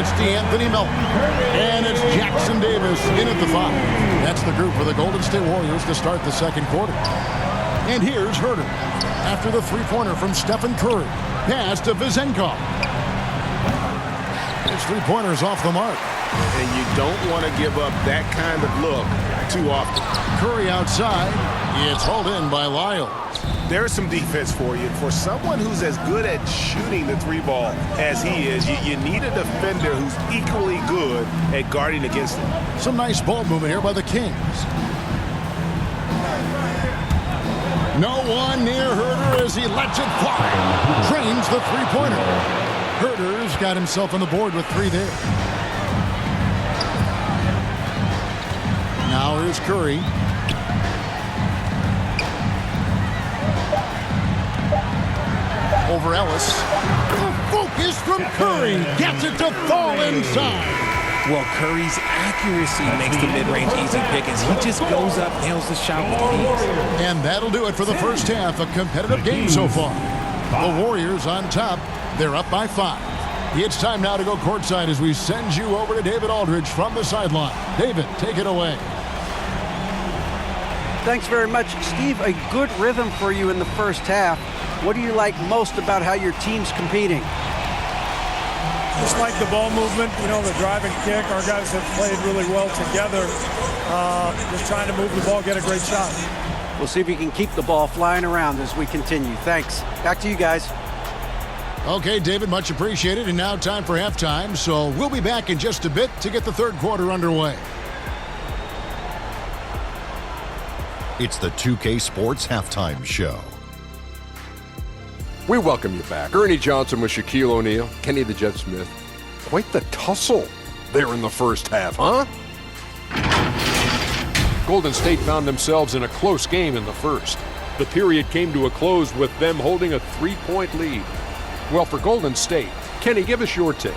it's DeAnthony Melton. And it's Jackson Davis in at the 5. That's the group for the Golden State Warriors to start the second quarter. And here's Herter after the three-pointer from Stephen Curry. Pass to Vizenkov. His three-pointer's off the mark. And you don't want to give up that kind of look too often. Curry outside. It's hauled in by Lyles. There's some defense for you. For someone who's as good at shooting the three ball as he is, you need a defender who's equally good at guarding against it. Some nice ball movement here by the Kings. No one near Herter as he lets it fly. Drains the three-pointer. Herter's got himself on the board with 3 there. Now here's Curry. Over Ellis. The focus from Curry. Gets it to fall inside. Well, Curry's accuracy makes the mid-range easy pick as he just goes up, nails the shot with ease. And that'll do it for the first half. A competitive game so far. The Warriors on top. They're up by 5. It's time now to go courtside as we send you over to David Aldridge from the sideline. David, take it away. Thanks very much, Steve. A good rhythm for you in the first half. What do you like most about how your team's competing? Just like the ball movement, the drive and kick. Our guys have played really well together. Just trying to move the ball, get a great shot. We'll see if you can keep the ball flying around as we continue. Thanks. Back to you guys. Okay, David, much appreciated. And now time for halftime. So we'll be back in just a bit to get the third quarter underway. It's the 2K Sports Halftime Show. We welcome you back. Ernie Johnson with Shaquille O'Neal, Kenny the Jet Smith. Quite the tussle there in the first half, huh? Golden State found themselves in a close game in the first. The period came to a close with them holding a 3-point lead. Well, for Golden State, Kenny, give us your take.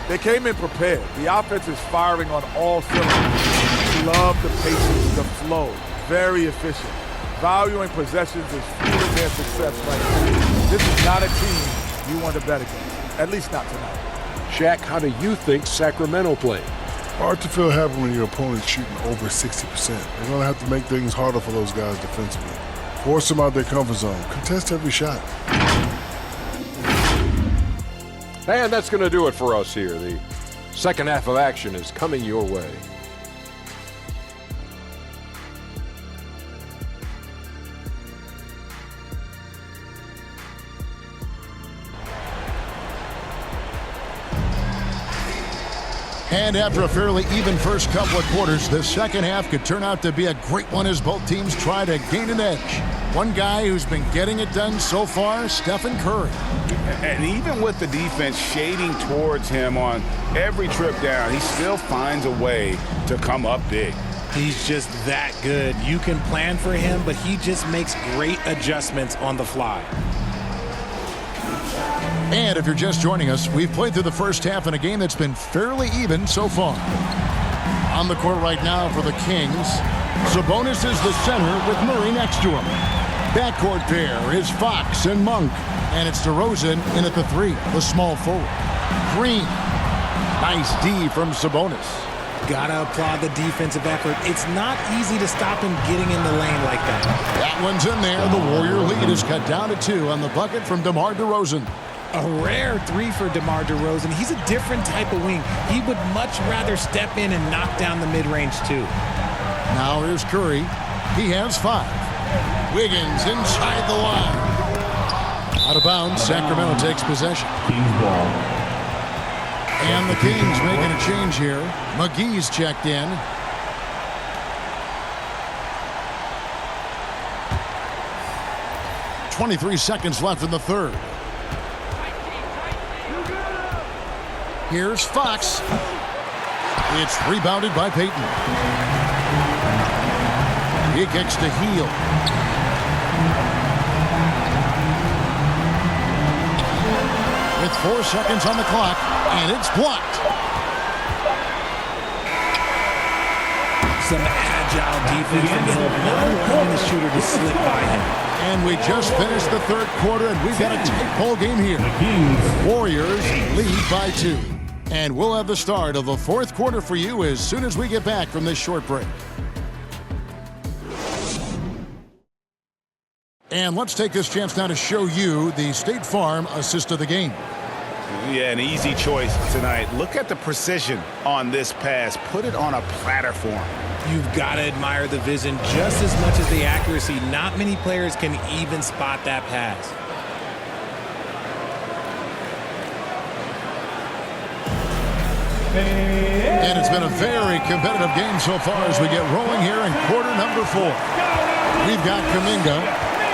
They came in prepared. The offense is firing on all cylinders. Love the patience, the flow. Very efficient. Valuing possessions is fueling their success right now. This is not a team you want to bet against, at least not tonight. Shaq, how do you think Sacramento played? Hard to feel happy when your opponent's shooting over 60%. They're going to have to make things harder for those guys defensively. Force them out their comfort zone. Contest every shot. And that's going to do it for us here. The second half of action is coming your way. And after a fairly even first couple of quarters, the second half could turn out to be a great one as both teams try to gain an edge. One guy who's been getting it done so far, Stephen Curry. And even with the defense shading towards him on every trip down, he still finds a way to come up big. He's just that good. You can plan for him, but he just makes great adjustments on the fly. And if you're just joining us, we've played through the first half in a game that's been fairly even so far. On the court right now for the Kings, Sabonis is the center with Murray next to him. Backcourt pair is Fox and Monk. And it's DeRozan in at the 3, the small forward. Green. Nice D from Sabonis. Gotta applaud the defensive effort. It's not easy to stop him getting in the lane like that. That one's in there. The Warrior lead is cut down to 2 on the bucket from DeMar DeRozan. A rare 3 for DeMar DeRozan. He's a different type of wing. He would much rather step in and knock down the mid-range too. Now here's Curry. He has 5. Wiggins inside the line. Out of bounds, Sacramento takes possession. And the Kings making a change here. McGee's checked in. .23 seconds left in the third. Here's Fox. It's rebounded by Payton. He kicks to Heel. With 4 seconds on the clock, and it's blocked. Some agile defense from him, not allowing the shooter to slip by him. And we just finished the third quarter, and we've got a tight ball game here. Warriors lead by 2. And we'll have the start of the fourth quarter for you as soon as we get back from this short break. And let's take this chance now to show you the State Farm assist of the game. Yeah, an easy choice tonight. Look at the precision on this pass. Put it on a platter form. You've got to admire the vision just as much as the accuracy. Not many players can even spot that pass. And it's been a very competitive game so far as we get rolling here in quarter number 4. We've got Kuminga.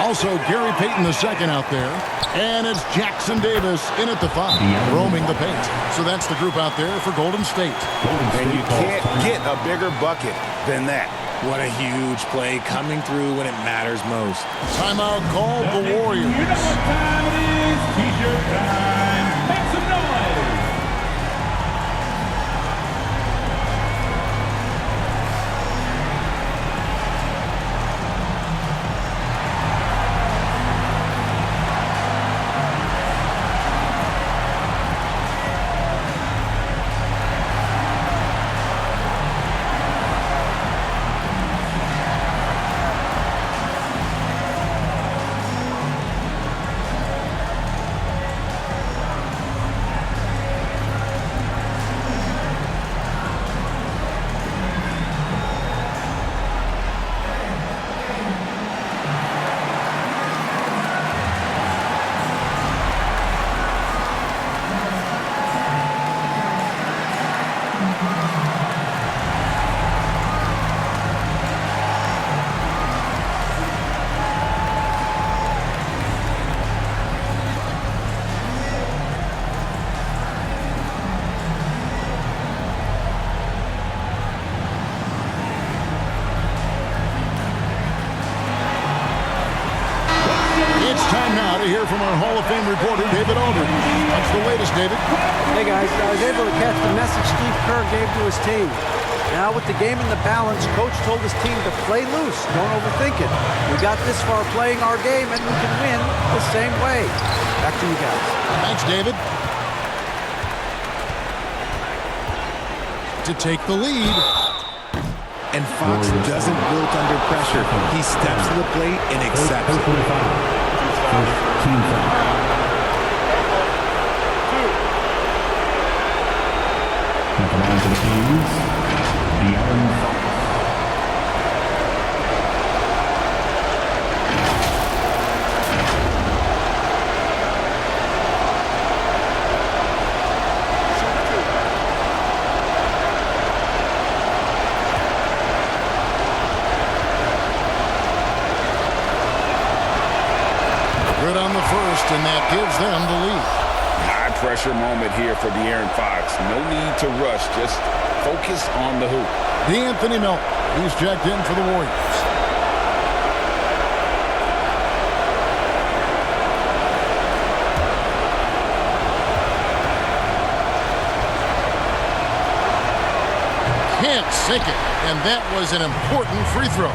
Also, Gary Payton II out there. And it's Jackson Davis in at the 5, roaming the paint. So that's the group out there for Golden State. And you can't get a bigger bucket than that. What a huge play coming through when it matters most. Timeout called the Warriors. You know what time it is. T-shirt time. Make some noise. Hear from our Hall of Fame reporter, David Aldridge. What's the latest, David? Hey guys, I was able to catch the message Steve Kerr gave to his team. Now with the game in the balance, coach told his team to play loose. Don't overthink it. We got this far playing our game and we can win the same way. Back to you guys. Thanks, David. To take the lead. And Fox doesn't wilt under pressure. He steps to the plate and accepts it. Team foul. At the line for the Kings, De'Aaron Fox. Good on the first, and that gives them the lead. High pressure moment here for De'Aaron Fox. No need to rush, just focus on the hoop. D'Anthony Melton, he's checked in for the Warriors. Can't sink it, and that was an important free throw.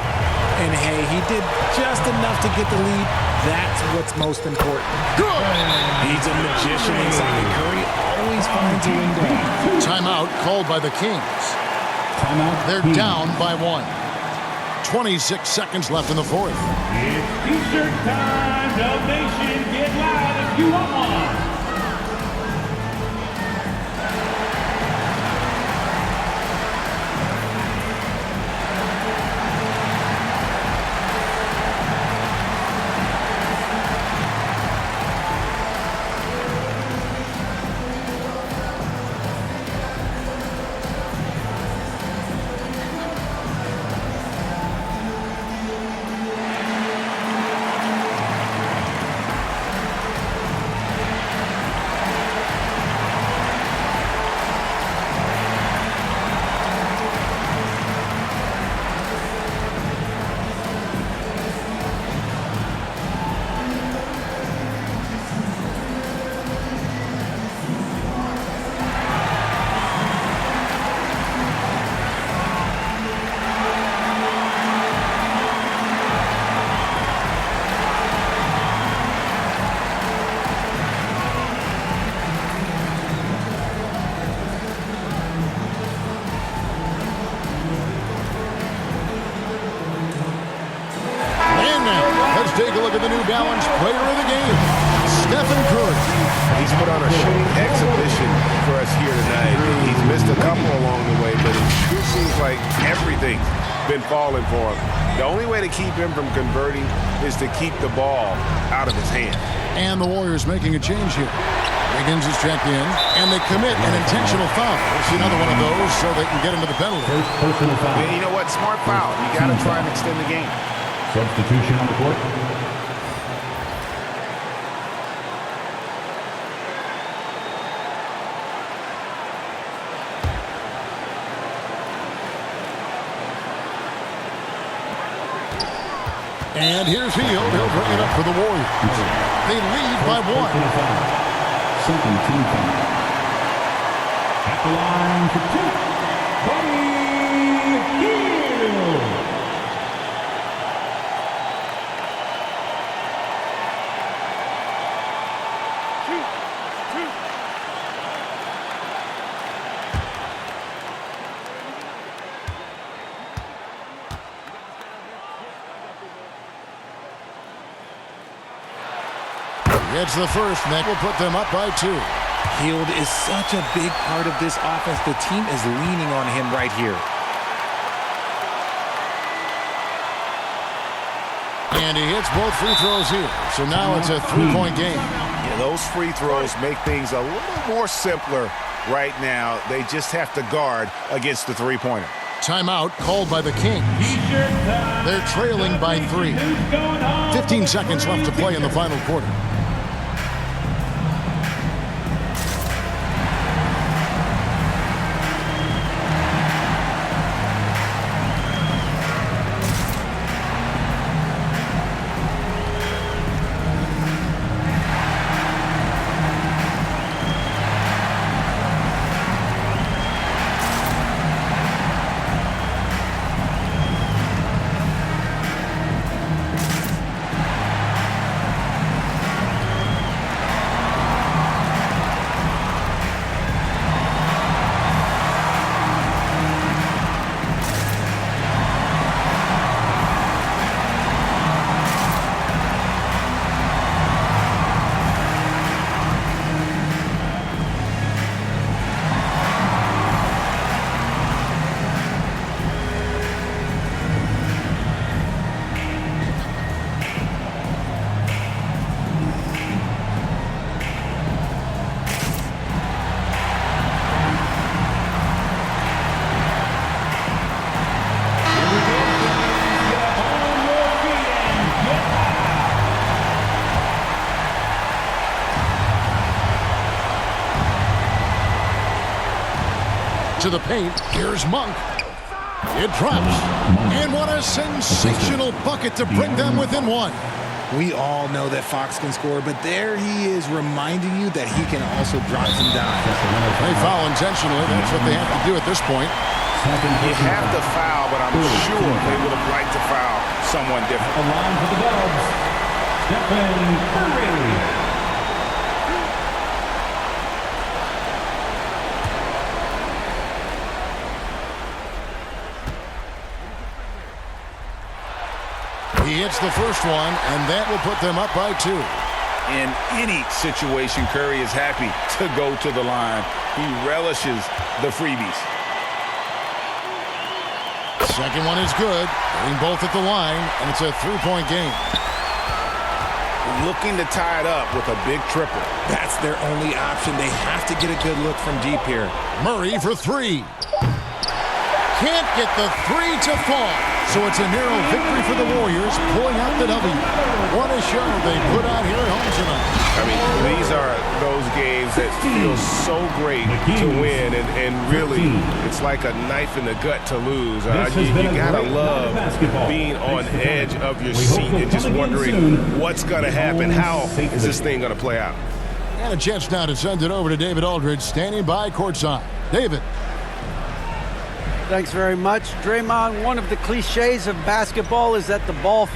And hey, he did just enough to get the lead. That's what's most important. Good! He's a magician inside. Curry always finds a window. Timeout called by the Kings. Timeout. They're down by 1. 26 seconds left in the fourth. It's T-shirt time. Dub Nation, get loud if you want one. look at the New Balance player of the game, Stephen Curry. He's put on a shooting exhibition for us here tonight. He's missed a couple along the way, but it sure seems like everything's been falling for him. The only way to keep him from converting is to keep the ball out of his hand. And the Warriors making a change here. Wiggins is checked in, and they commit an intentional foul. We'll see another one of those so they can get into the penalty. And you know what? Smart foul. You got to try and extend the game. Substitution on the court. And here's Hield. He'll bring it up for the Warriors. They lead by 1. Second team foul. At the line for 2. Buddy Hield. Gets the first, and that will put them up by 2. Hield is such a big part of this offense. The team is leaning on him right here. And he hits both free throws here. So now it's a 3-point game. Yeah, those free throws make things a little more simpler right now. They just have to guard against the three-pointer. Timeout called by the Kings. They're trailing by 3. 15 seconds left to play in the final quarter. To the paint, here's Monk. It drops. And what a sensational bucket to bring them within 1. We all know that Fox can score, but there he is reminding you that he can also drop some dimes. They foul intentionally. That's what they have to do at this point. You have to foul, but I'm sure they would have liked to foul someone different. A line for the Dubs. Stephen Curry. He hits the first one, and that will put them up by 2. In any situation, Curry is happy to go to the line. He relishes the freebies. Second one is good. Getting both at the line, and it's a 3-point game. Looking to tie it up with a big triple. That's their only option. They have to get a good look from deep here. Murray for 3. Can't get the 3 to fall. So it's a narrow victory for the Warriors, pulling out the W. What a show they put out here at home tonight. I mean, these are those games that feel so great to win, and really, it's like a knife in the gut to lose. You gotta love being on edge of your seat and just wondering what's gonna happen. How is this thing gonna play out? And a chance now to send it over to David Aldridge, standing by courtside. David. Thanks very much. Draymond, one of the cliches of basketball is that the ball finds